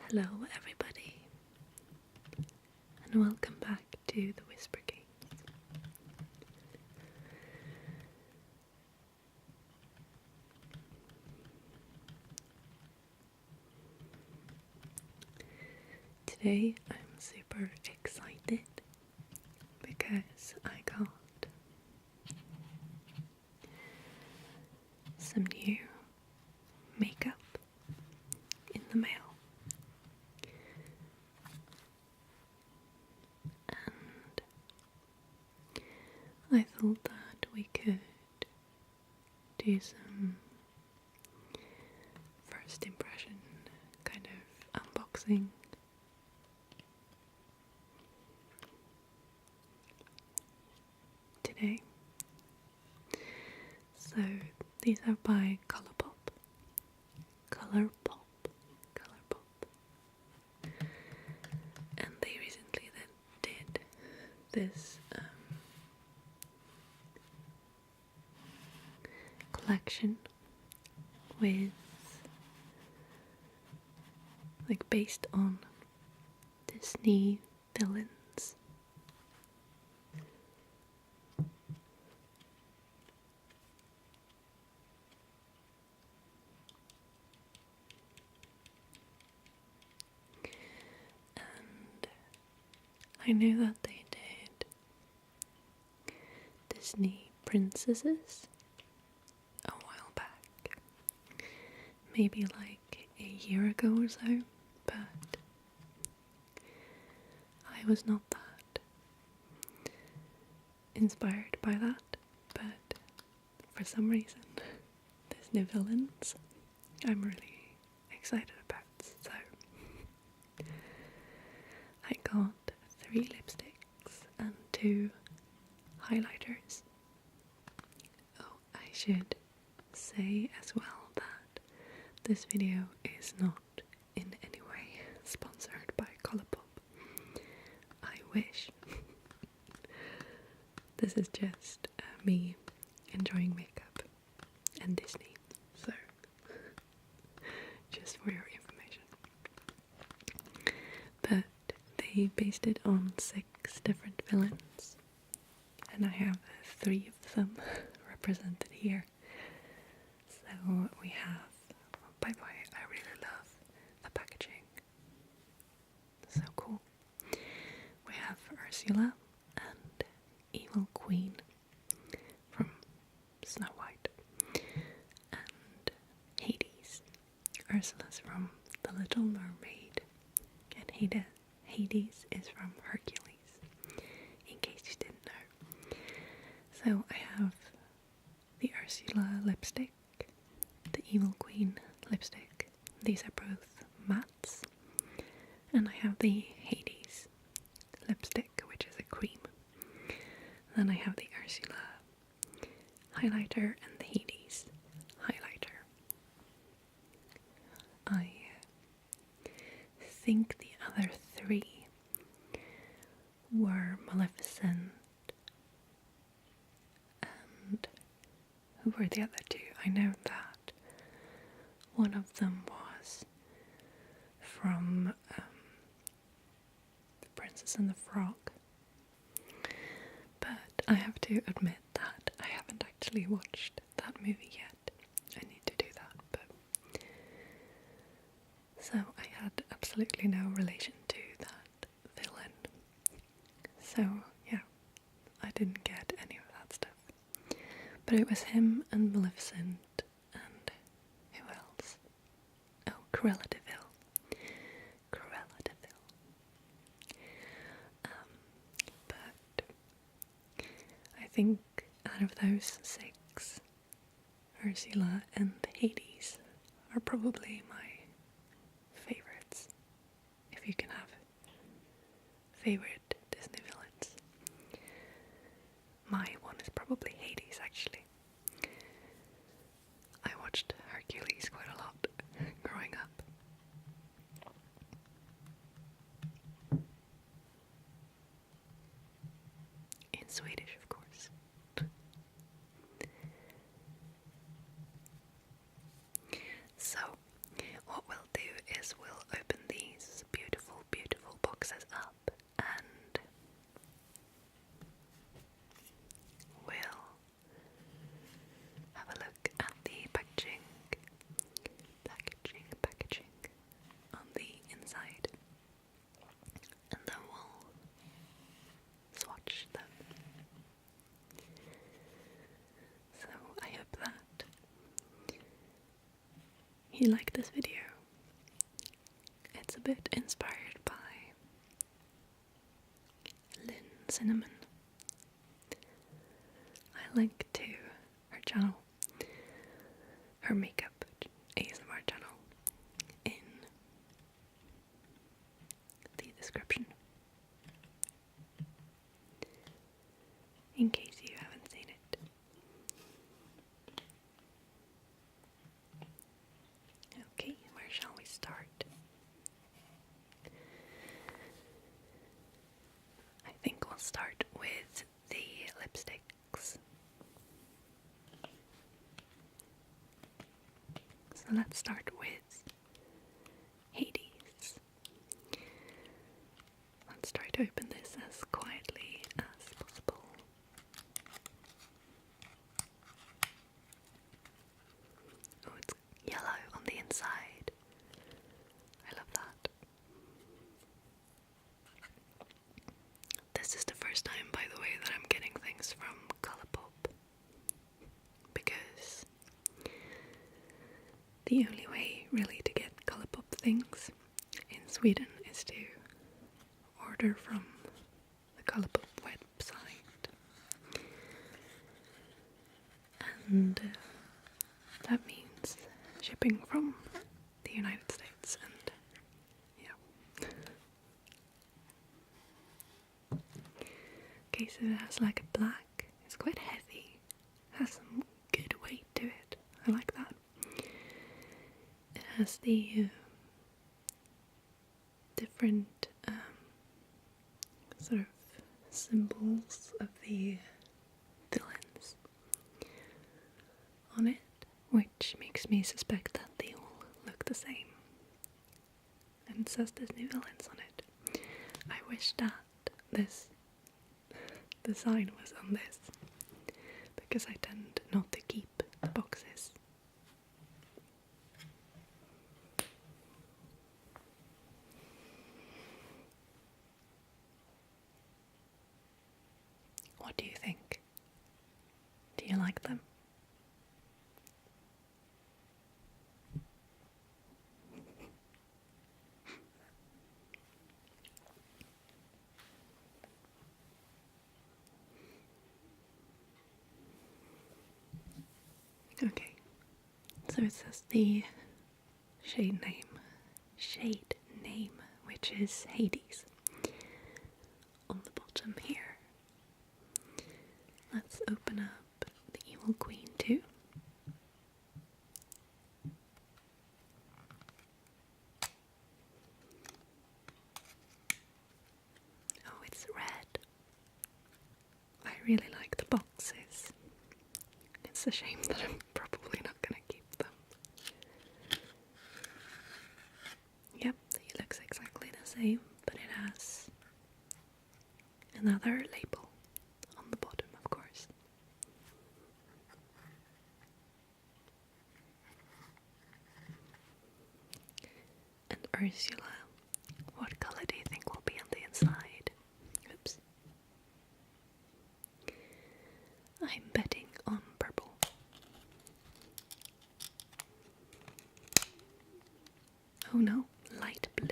Hello everybody, and welcome back to the Whisper Games. Today I'm super excited because I got some new makeup in the mail. And I thought that we could do some first impression kind of unboxing. Today. So these are by ColourPop. And they recently did this collection with based on Disney villains. And I know that they did Disney princesses a while back, maybe like a year ago or so, but I was not that inspired by that. But for some reason, Disney villains I'm really excited about. So I got 3 lipsticks and 2 highlighters. Oh, I should say as well that this video is not in any way sponsored by ColourPop. I wish. This is just me enjoying makeup and Disney, so just for your information. But they based it on 6 different villains, and I have 3 of them represented here. So we have, by the way, I really love the packaging, so cool. We have Ursula and Evil Queen from Snow White, and Hades. Ursula's from The Little Mermaid, and Hades is from Hercules, in case you didn't know. So I have the Ursula lipstick, the Evil Queen lipstick. These are both mattes. And I have the Hades lipstick, which is a cream. Then I have the Ursula highlighter and the Hades highlighter. I think the other 3 were Maleficent, and who were the other 2? I know that one of them was from The Princess and the Frog, but I have to admit that I haven't actually watched that movie yet. I need to do that, but so I had absolutely no relation to that villain. So yeah, I didn't get any of that stuff. But it was him and Maleficent and who else? Oh, Cruella de Vil. But I think out of those 6, Ursula and Hades are probably my favorites, if you can have favorite Disney villains. My one is probably Hades, actually. I watched Hercules quite a lot growing up. In Swedish, of course. So, what we'll do is we'll open these you like this video. It's a bit inspired by Lynn Cinnamon. I link to her channel, her makeup ASMR channel, in the description, in case you haven't seen it. Okay, where shall we start? I think we'll start with the lipsticks. So let's start with Hades. Let's try to open this as quietly as possible. Oh, it's yellow on the inside. I love that. This is the first time, by the way, that I'm getting things from ColourPop, because the only way really to get ColourPop things in Sweden is to order from the ColourPop website, and that means shipping from the United States, and yeah. Okay, so it has like a black, it's quite heavy, has some good weight to it, I like that. It has the different sort of symbols of the villains on it, which makes me suspect that they all look the same. And it says there's new villains on it. I wish that this design was on this, because I tend not to keep the boxes. What do you think? Do you like them? Okay, so it says the shade name, which is Hades, on the bottom here. Let's open up the Evil Queen too. Oh, it's red. I really like the boxes. It's a shame that I'm probably not gonna keep them. Yep, it looks exactly the same, but it has another label on the bottom, of course. And Ursula, what colour do you think will be on the inside? Oops. I'm betting on purple. Oh no, light blue.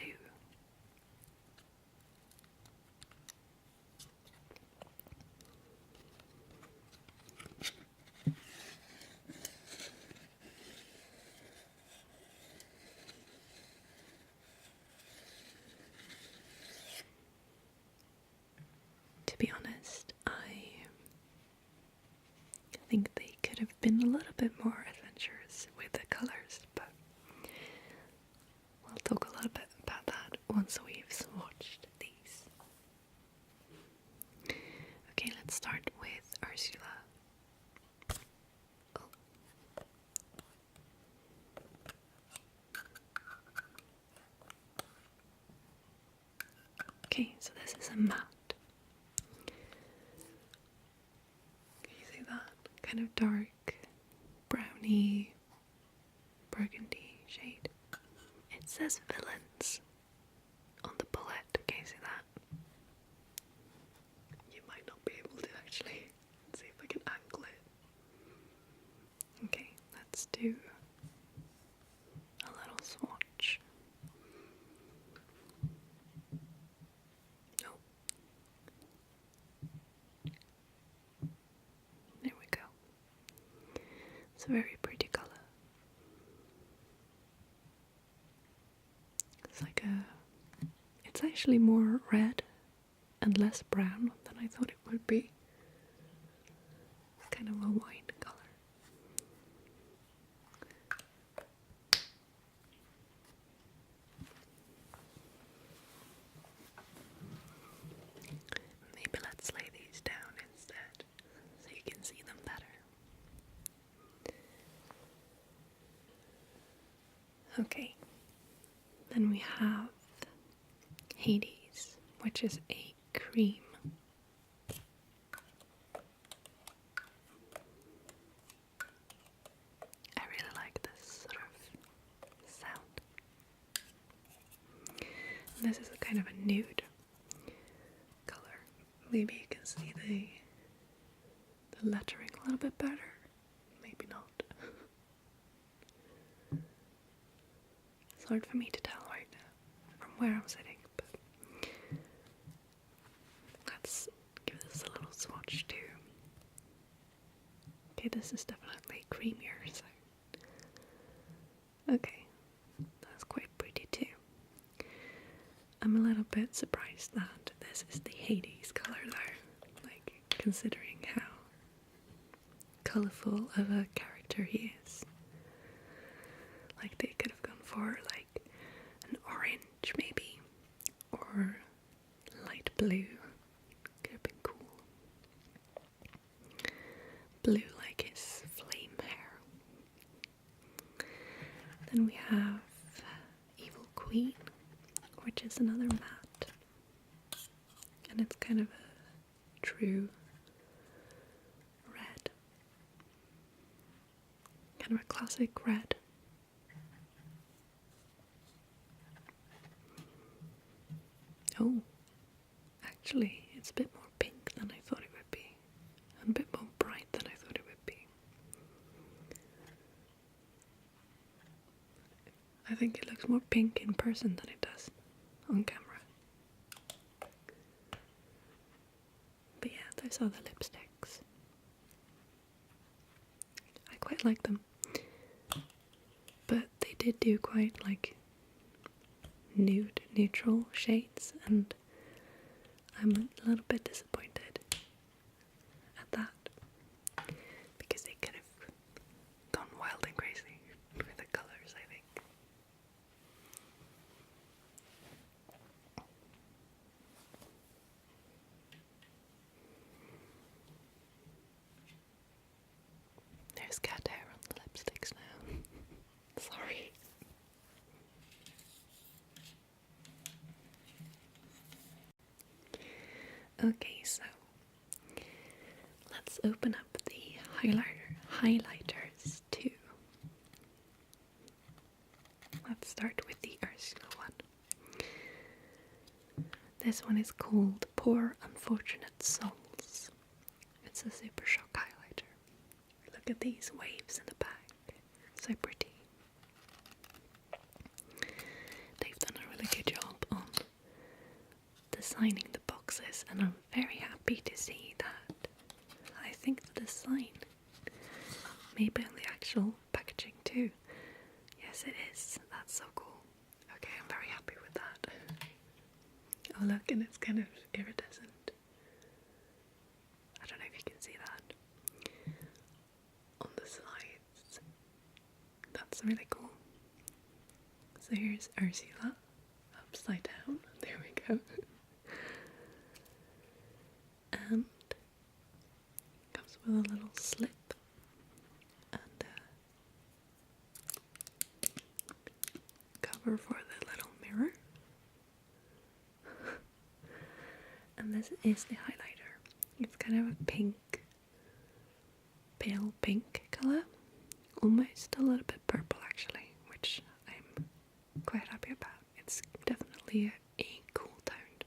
To be honest, I think they could have been a little bit more adventurous with the colours, but we'll talk a little bit about that once we've swatched these. Okay, let's start with Ursula. Oh. Okay, so this is a matte. Can you see that? Kind of dark, browny, burgundy shade. It says villains on the bullet. Can you see that? You might not be able to actually. Let's see if I can angle it. Okay, let's do a very pretty color. It's actually more red and less brown than I thought it would be. It's kind of a wine color. Maybe let's lay these down instead so you can see them better. Okay, then we have Hades, which is a cream. I really like this sort of sound. And this is a kind of a nude color. Maybe you can see the lettering a little bit better. Maybe not. It's hard for me to tell right now from where I'm sitting, but let's give this a little swatch too. Okay, this is definitely creamier, so okay, that's quite pretty too. I'm a little bit surprised that this is the Hades color though, like considering how colourful of a character he is. Like they could have gone for like an orange maybe, or light blue. Could have been cool. Blue like his flame hair. Then we have Evil Queen, which is another matte. And it's kind of a true red. Kind of a classic red. Oh, actually, it's a bit more pink than I thought it would be, and a bit more bright than I thought it would be. I think it looks more pink in person than it does on camera. But yeah, those are the lipsticks. I quite like them, but they did do quite like nude, neutral shades, and I'm a little bit disappointed at that, because they could have gone wild and crazy with the colours, I think. There's cat hair on the lipsticks now. Sorry. Okay, so let's open up the highlighters too. Let's start with the Ursula one. This one is called Poor Unfortunate Souls. It's a super shock highlighter. Look at these waves in the back. So pretty. They've done a really good job on designing the boxes, and I'm very happy to see that. I think the design may be on the actual packaging too. Yes, it is. That's so cool. Okay, I'm very happy with that. Oh look, and it's kind of iridescent. I don't know if you can see that on the sides. That's really cool. So here's Ursula upside down. There we go. And comes with a little slip and cover for the little mirror. And this is the highlighter. It's kind of a pink, pale pink colour, almost a little bit purple actually, which I'm quite happy about. It's definitely a cool toned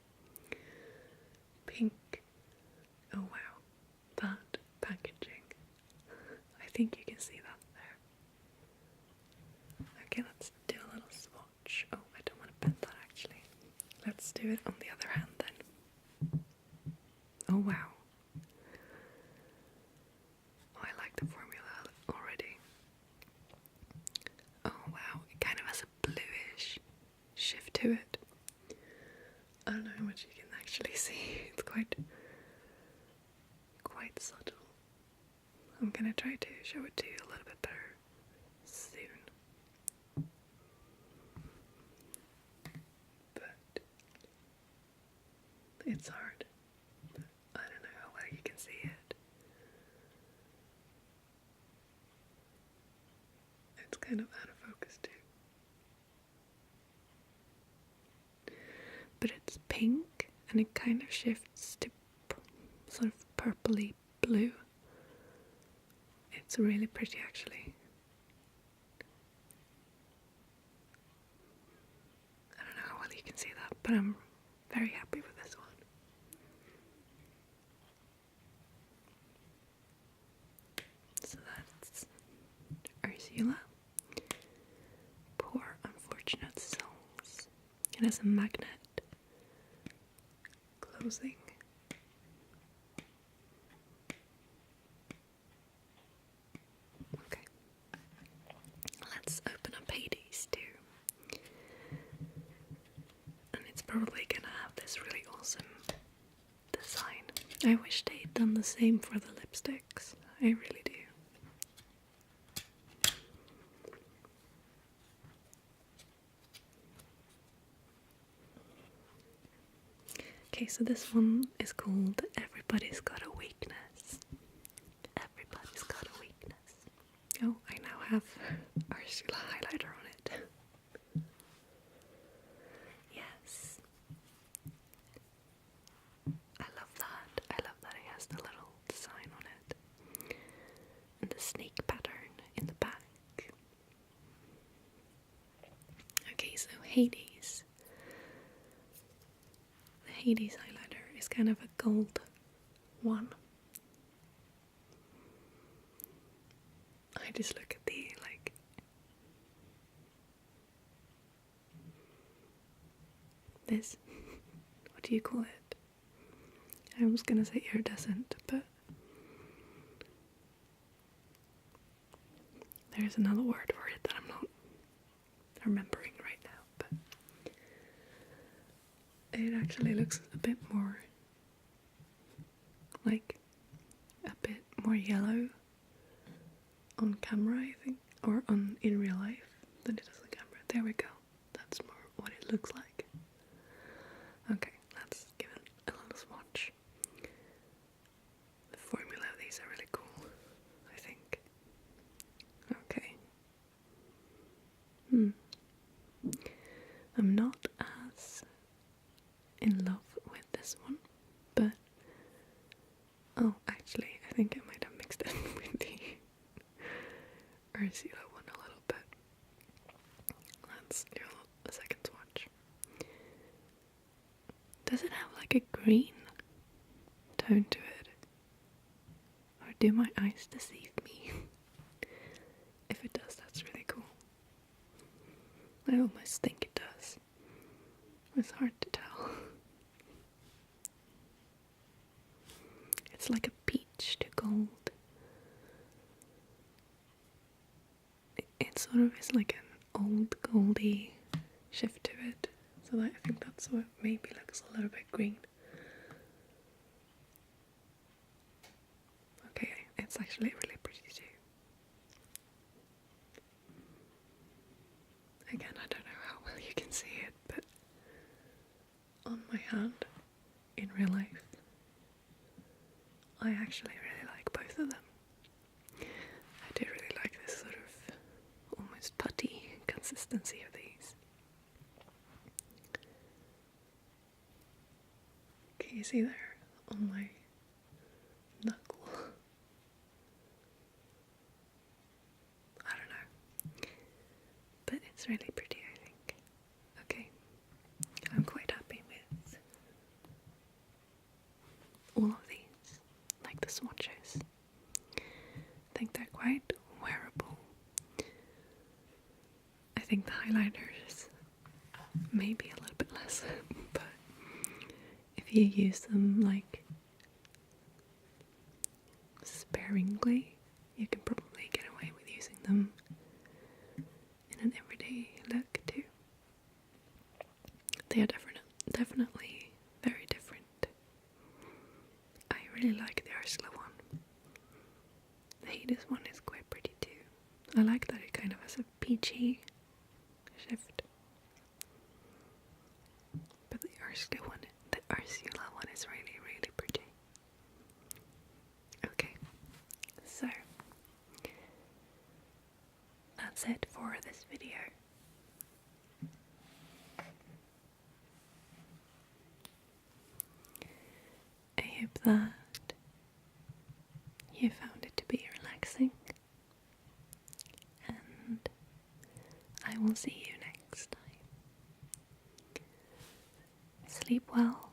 pink. Oh wow, that packaging. I think you can see that there. Okay, let's do a little swatch. Oh, I don't want to bend that actually. Let's do it on the other hand then. Oh wow. Oh, I like the formula already. to it. I don't know how much you can actually see. It's quite subtle. I'm gonna try to show it to you a little bit better soon. But it's hard. But I don't know how well you can see it. It's kind of out of focus too. But it's pink and it kind of shifts to sort of purpley blue. It's really pretty actually. I don't know how well you can see that, but I'm very happy with this one. So that's Ursula. Poor unfortunate souls. It has a magnet closing. Okay. Let's open up Hades too. And it's probably gonna have this really awesome design. I wish they'd done the same for the lipsticks. I really do. Okay, so this one is called Everybody's Got a Weakness. Everybody's got a weakness. Oh, I now have Ursula highlighter on it. Yes. I love that. I love that it has the little design on it. And the snake pattern in the back. Okay, so Hades. The Hades highlighter is kind of a gold one. I just look at the, like, this, what do you call it? I was gonna say iridescent, but there's another word for it that I'm not remembering right now, but it actually looks a bit more, like, a bit more yellow on camera, I think, or in real life than it does on camera. There we go. That's more what it looks like. Okay, let's give it a little swatch. The formula of these are really cool, I think. Okay. I'm not as in love with this one, but oh, actually, I think I might have mixed it with the Ursula one a little bit. Let's do a second swatch. Does it have like a green tone to it? Or do my eyes deceive me? If it does, that's really cool. I almost think it does. It's hard to tell. It's like a peach to gold. It sort of is like an old goldy shift to it. So I think that's what maybe looks a little bit green. Okay, it's actually really pretty too. Again, I don't know how well you can see it, but on my hand, in real life, I actually really like both of them. I do really like this sort of almost putty consistency of these. Can you see there on my knuckle? I don't know. But it's really pretty, I think. Okay. I'm quite happy with all of these, like the swatches. I think they're quite wearable. I think the highlighters maybe a little bit less, but if you use them like sparingly, you can probably get away with using them in an everyday look too. like that it kind of has a peachy shift. But the Ursula one is really, really pretty. Okay, so that's it for this video. I hope that you found it to be relaxing, and I will see you next time. Sleep well,